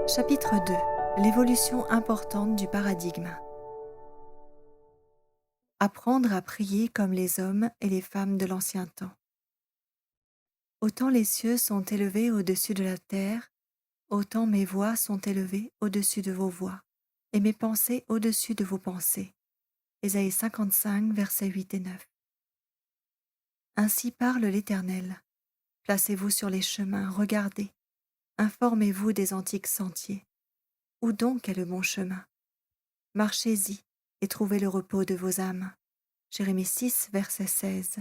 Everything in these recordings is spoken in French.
Chapitre 2. L'évolution importante du paradigme. Apprendre à prier comme les hommes et les femmes de l'ancien temps. Autant les cieux sont élevés au-dessus de la terre, autant mes voix sont élevées au-dessus de vos voix, et mes pensées au-dessus de vos pensées. Ésaïe 55, versets 8 et 9. Ainsi parle l'Éternel. Placez-vous sur les chemins, regardez. Informez-vous des antiques sentiers. Où donc est le bon chemin? Marchez-y et trouvez le repos de vos âmes. Jérémie 6, verset 16.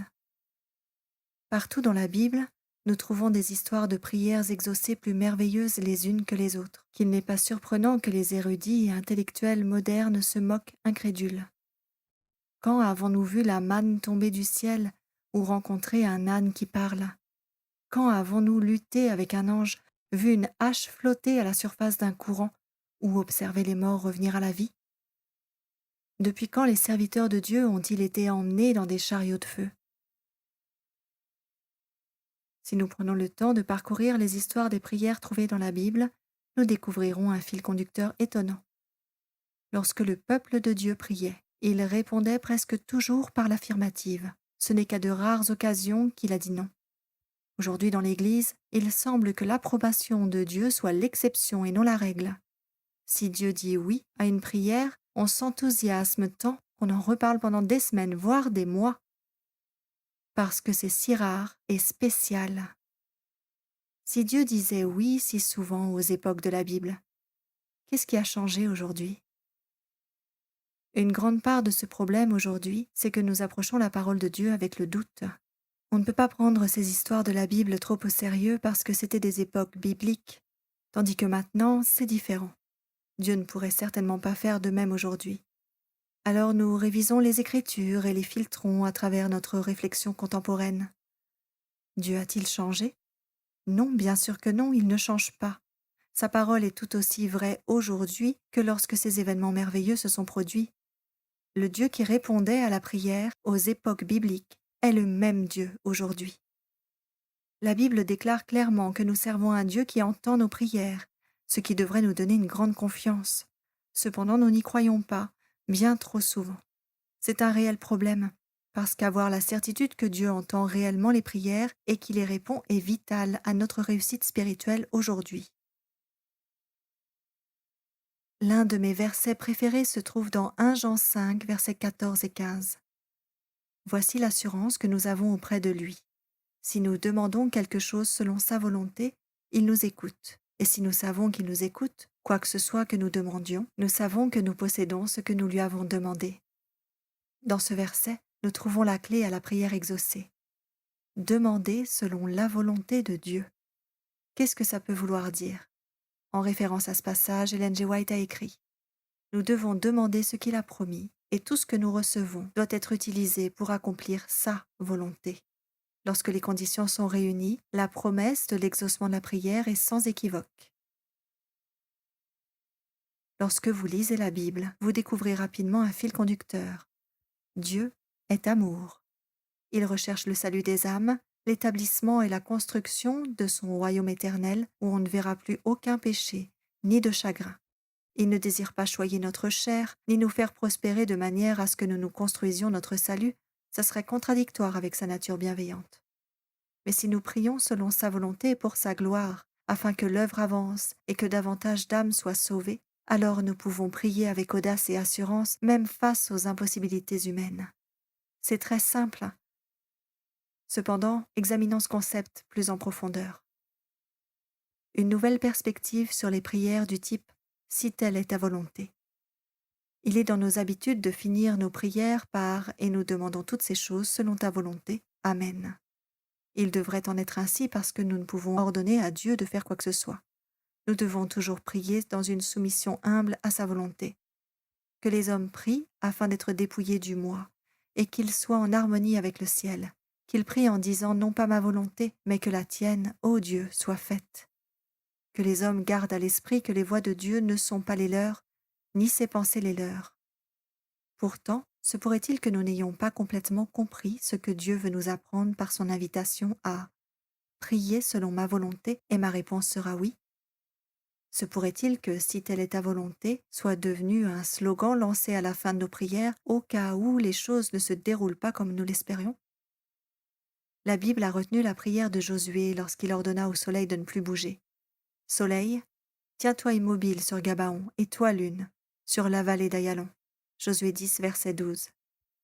Partout dans la Bible, nous trouvons des histoires de prières exaucées plus merveilleuses les unes que les autres, qu'il n'est pas surprenant que les érudits et intellectuels modernes se moquent incrédules. Quand avons-nous vu la manne tomber du ciel ou rencontré un âne qui parle? Quand avons-nous lutté avec un ange, vu une hache flotter à la surface d'un courant ou observé les morts revenir à la vie? Depuis quand les serviteurs de Dieu ont-ils été emmenés dans des chariots de feu? Si nous prenons le temps de parcourir les histoires des prières trouvées dans la Bible, nous découvrirons un fil conducteur étonnant. Lorsque le peuple de Dieu priait, il répondait presque toujours par l'affirmative. Ce n'est qu'à de rares occasions qu'il a dit non. Aujourd'hui dans l'Église, il semble que l'approbation de Dieu soit l'exception et non la règle. Si Dieu dit oui à une prière, on s'enthousiasme tant qu'on en reparle pendant des semaines, voire des mois, parce que c'est si rare et spécial. Si Dieu disait oui si souvent aux époques de la Bible, qu'est-ce qui a changé aujourd'hui? Une grande part de ce problème aujourd'hui, c'est que nous approchons la parole de Dieu avec le doute. On ne peut pas prendre ces histoires de la Bible trop au sérieux parce que c'était des époques bibliques, tandis que maintenant, c'est différent. Dieu ne pourrait certainement pas faire de même aujourd'hui. Alors nous révisons les Écritures et les filtrons à travers notre réflexion contemporaine. Dieu a-t-il changé? Non, bien sûr que non, il ne change pas. Sa parole est tout aussi vraie aujourd'hui que lorsque ces événements merveilleux se sont produits. Le Dieu qui répondait à la prière aux époques bibliques est le même Dieu aujourd'hui. La Bible déclare clairement que nous servons un Dieu qui entend nos prières, ce qui devrait nous donner une grande confiance. Cependant, nous n'y croyons pas, bien trop souvent. C'est un réel problème, parce qu'avoir la certitude que Dieu entend réellement les prières et qu'il les répond est vital à notre réussite spirituelle aujourd'hui. L'un de mes versets préférés se trouve dans 1 Jean 5, versets 14 et 15. Voici l'assurance que nous avons auprès de lui. Si nous demandons quelque chose selon sa volonté, il nous écoute. Et si nous savons qu'il nous écoute, quoi que ce soit que nous demandions, nous savons que nous possédons ce que nous lui avons demandé. Dans ce verset, nous trouvons la clé à la prière exaucée. Demander selon la volonté de Dieu. Qu'est-ce que ça peut vouloir dire? En référence à ce passage, Ellen G. White a écrit « Nous devons demander ce qu'il a promis, et tout ce que nous recevons doit être utilisé pour accomplir sa volonté. » Lorsque les conditions sont réunies, la promesse de l'exaucement de la prière est sans équivoque. Lorsque vous lisez la Bible, vous découvrez rapidement un fil conducteur. Dieu est amour. Il recherche le salut des âmes, l'établissement et la construction de son royaume éternel où on ne verra plus aucun péché, ni de chagrin. Il ne désire pas choyer notre chair, ni nous faire prospérer de manière à ce que nous nous construisions notre salut. Ça serait contradictoire avec sa nature bienveillante. Mais si nous prions selon sa volonté et pour sa gloire, afin que l'œuvre avance et que davantage d'âmes soient sauvées, alors nous pouvons prier avec audace et assurance, même face aux impossibilités humaines. C'est très simple. Cependant, examinons ce concept plus en profondeur. Une nouvelle perspective sur les prières du type « si telle est ta volonté ». Il est dans nos habitudes de finir nos prières par « et nous demandons toutes ces choses selon ta volonté. Amen ». Il devrait en être ainsi parce que nous ne pouvons ordonner à Dieu de faire quoi que ce soit. Nous devons toujours prier dans une soumission humble à sa volonté. Que les hommes prient afin d'être dépouillés du moi, et qu'ils soient en harmonie avec le ciel, qu'ils prient en disant non pas ma volonté, mais que la tienne, ô Dieu, soit faite. Que les hommes gardent à l'esprit que les voies de Dieu ne sont pas les leurs, ni ses pensées les leurs. Pourtant, se pourrait-il que nous n'ayons pas complètement compris ce que Dieu veut nous apprendre par son invitation à « prier selon ma volonté » et ma réponse sera oui? Se pourrait-il que si telle est ta volonté, soit devenu un slogan lancé à la fin de nos prières au cas où les choses ne se déroulent pas comme nous l'espérions? La Bible a retenu la prière de Josué lorsqu'il ordonna au soleil de ne plus bouger. Soleil, tiens-toi immobile sur Gabaon, et toi lune, sur la vallée d'Ayalon. Josué 10, verset 12.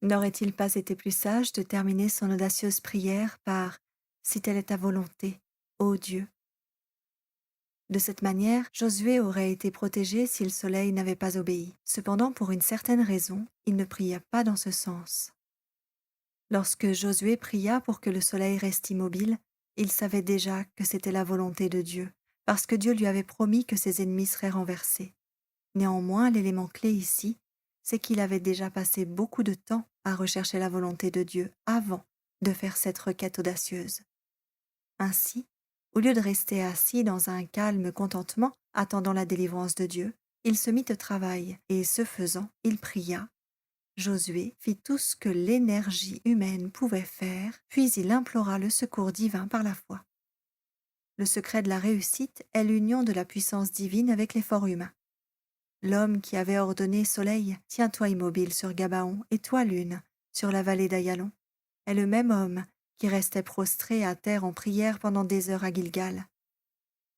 N'aurait-il pas été plus sage de terminer son audacieuse prière par « Si telle est ta volonté, ô Dieu ». De cette manière, Josué aurait été protégé si le soleil n'avait pas obéi. Cependant, pour une certaine raison, il ne pria pas dans ce sens. Lorsque Josué pria pour que le soleil reste immobile, il savait déjà que c'était la volonté de Dieu, parce que Dieu lui avait promis que ses ennemis seraient renversés. Néanmoins, l'élément clé ici, c'est qu'il avait déjà passé beaucoup de temps à rechercher la volonté de Dieu avant de faire cette requête audacieuse. Ainsi, au lieu de rester assis dans un calme contentement, attendant la délivrance de Dieu, il se mit au travail et, ce faisant, il pria. Josué fit tout ce que l'énergie humaine pouvait faire, puis il implora le secours divin par la foi. Le secret de la réussite est l'union de la puissance divine avec l'effort humain. L'homme qui avait ordonné Soleil, tiens-toi immobile sur Gabaon, et toi Lune, sur la vallée d'Ayalon, est le même homme qui restait prostré à terre en prière pendant des heures à Gilgal.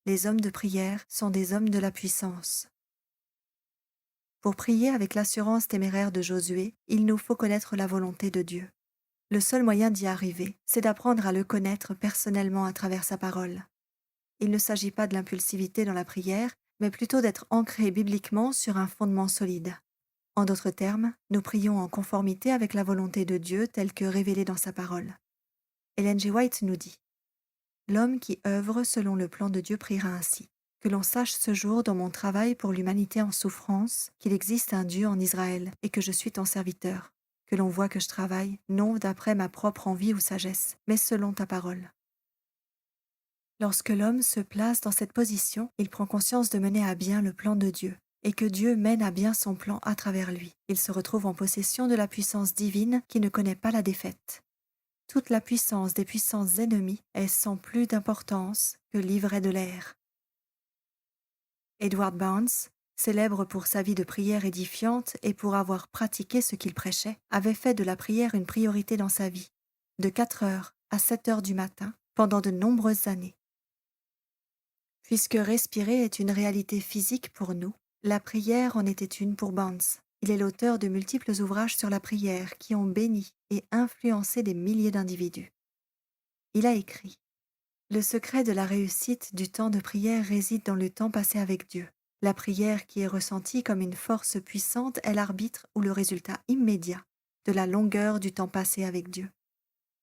Les hommes de prière sont des hommes de la puissance. Pour prier avec l'assurance téméraire de Josué, il nous faut connaître la volonté de Dieu. Le seul moyen d'y arriver, c'est d'apprendre à le connaître personnellement à travers sa parole. Il ne s'agit pas de l'impulsivité dans la prière, mais plutôt d'être ancré bibliquement sur un fondement solide. En d'autres termes, nous prions en conformité avec la volonté de Dieu telle que révélée dans sa parole. Ellen G. White nous dit « L'homme qui œuvre selon le plan de Dieu priera ainsi. Que l'on sache ce jour dans mon travail pour l'humanité en souffrance qu'il existe un Dieu en Israël et que je suis ton serviteur. Que l'on voit que je travaille, non d'après ma propre envie ou sagesse, mais selon ta parole. » Lorsque l'homme se place dans cette position, il prend conscience de mener à bien le plan de Dieu, et que Dieu mène à bien son plan à travers lui. Il se retrouve en possession de la puissance divine qui ne connaît pas la défaite. Toute la puissance des puissances ennemies est sans plus d'importance que l'ivraie de l'air. Edward Barnes, célèbre pour sa vie de prière édifiante et pour avoir pratiqué ce qu'il prêchait, avait fait de la prière une priorité dans sa vie, de 4 heures à 7 heures du matin, pendant de nombreuses années. Puisque respirer est une réalité physique pour nous, la prière en était une pour Barnes. Il est l'auteur de multiples ouvrages sur la prière qui ont béni et influencé des milliers d'individus. Il a écrit « Le secret de la réussite du temps de prière réside dans le temps passé avec Dieu. La prière qui est ressentie comme une force puissante est l'arbitre ou le résultat immédiat de la longueur du temps passé avec Dieu.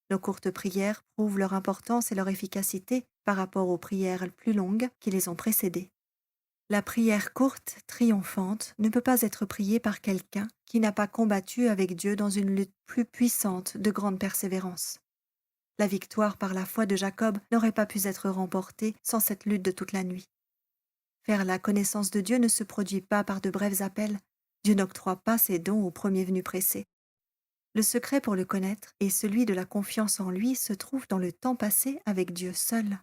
Nos courtes prières prouvent leur importance et leur efficacité par rapport aux prières plus longues qui les ont précédées. La prière courte, triomphante, ne peut pas être priée par quelqu'un qui n'a pas combattu avec Dieu dans une lutte plus puissante de grande persévérance. La victoire par la foi de Jacob n'aurait pas pu être remportée sans cette lutte de toute la nuit. Faire la connaissance de Dieu ne se produit pas par de brefs appels. Dieu n'octroie pas ses dons au premier venu pressé. Le secret pour le connaître et celui de la confiance en lui se trouve dans le temps passé avec Dieu seul.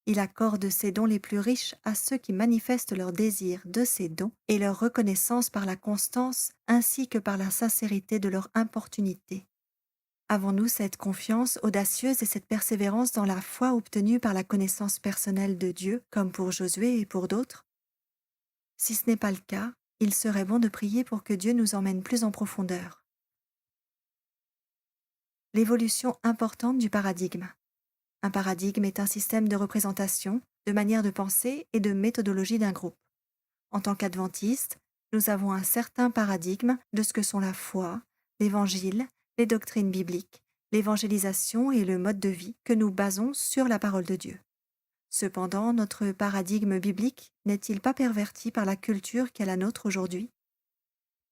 Il accorde ses dons les plus riches à ceux qui manifestent leur désir de ces dons et leur reconnaissance par la constance ainsi que par la sincérité de leur importunité. Avons-nous cette confiance audacieuse et cette persévérance dans la foi obtenue par la connaissance personnelle de Dieu, comme pour Josué et pour d'autres? Si ce n'est pas le cas, il serait bon de prier pour que Dieu nous emmène plus en profondeur. L'évolution importante du paradigme. Un paradigme est un système de représentation, de manière de penser et de méthodologie d'un groupe. En tant qu'adventistes, nous avons un certain paradigme de ce que sont la foi, l'évangile, les doctrines bibliques, l'évangélisation et le mode de vie que nous basons sur la parole de Dieu. Cependant, notre paradigme biblique n'est-il pas perverti par la culture qu'est la nôtre aujourd'hui?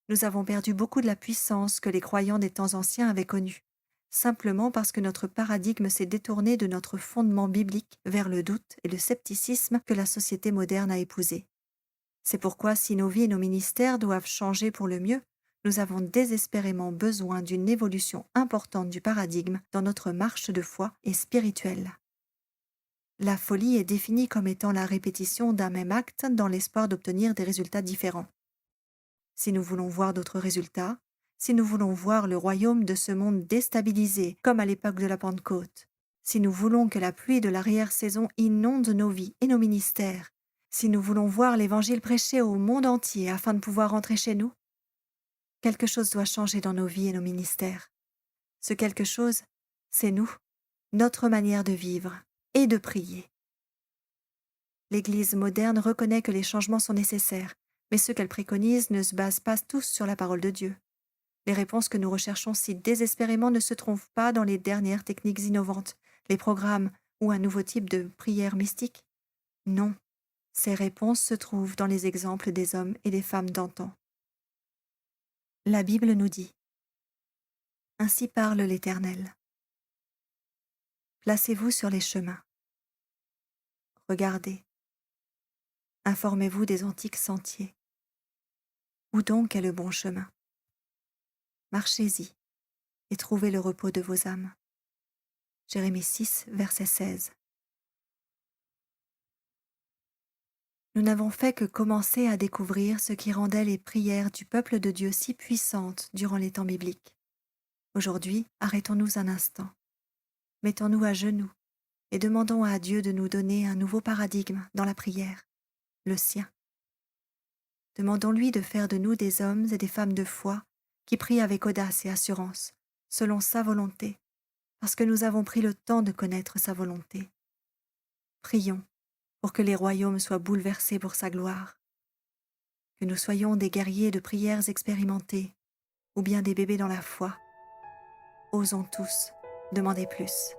Nous avons perdu beaucoup de la puissance que les croyants des temps anciens avaient connue, simplement parce que notre paradigme s'est détourné de notre fondement biblique vers le doute et le scepticisme que la société moderne a épousé. C'est pourquoi si nos vies et nos ministères doivent changer pour le mieux, nous avons désespérément besoin d'une évolution importante du paradigme dans notre marche de foi et spirituelle. La folie est définie comme étant la répétition d'un même acte dans l'espoir d'obtenir des résultats différents. Si nous voulons voir d'autres résultats, si nous voulons voir le royaume de ce monde déstabilisé, comme à l'époque de la Pentecôte, si nous voulons que la pluie de l'arrière-saison inonde nos vies et nos ministères, si nous voulons voir l'Évangile prêché au monde entier afin de pouvoir rentrer chez nous, quelque chose doit changer dans nos vies et nos ministères. Ce quelque chose, c'est nous, notre manière de vivre et de prier. L'Église moderne reconnaît que les changements sont nécessaires, mais ceux qu'elle préconise ne se basent pas tous sur la parole de Dieu. Les réponses que nous recherchons si désespérément ne se trouvent pas dans les dernières techniques innovantes, les programmes ou un nouveau type de prière mystique. Non, ces réponses se trouvent dans les exemples des hommes et des femmes d'antan. La Bible nous dit « Ainsi parle l'Éternel. Placez-vous sur les chemins. Regardez. Informez-vous des antiques sentiers. Où donc est le bon chemin? Marchez-y et trouvez le repos de vos âmes. » Jérémie 6, verset 16. Nous n'avons fait que commencer à découvrir ce qui rendait les prières du peuple de Dieu si puissantes durant les temps bibliques. Aujourd'hui, arrêtons-nous un instant. Mettons-nous à genoux et demandons à Dieu de nous donner un nouveau paradigme dans la prière, le sien. Demandons-lui de faire de nous des hommes et des femmes de foi qui prient avec audace et assurance, selon sa volonté, parce que nous avons pris le temps de connaître sa volonté. Prions pour que les royaumes soient bouleversés pour sa gloire, que nous soyons des guerriers de prières expérimentés ou bien des bébés dans la foi. Osons tous demander plus.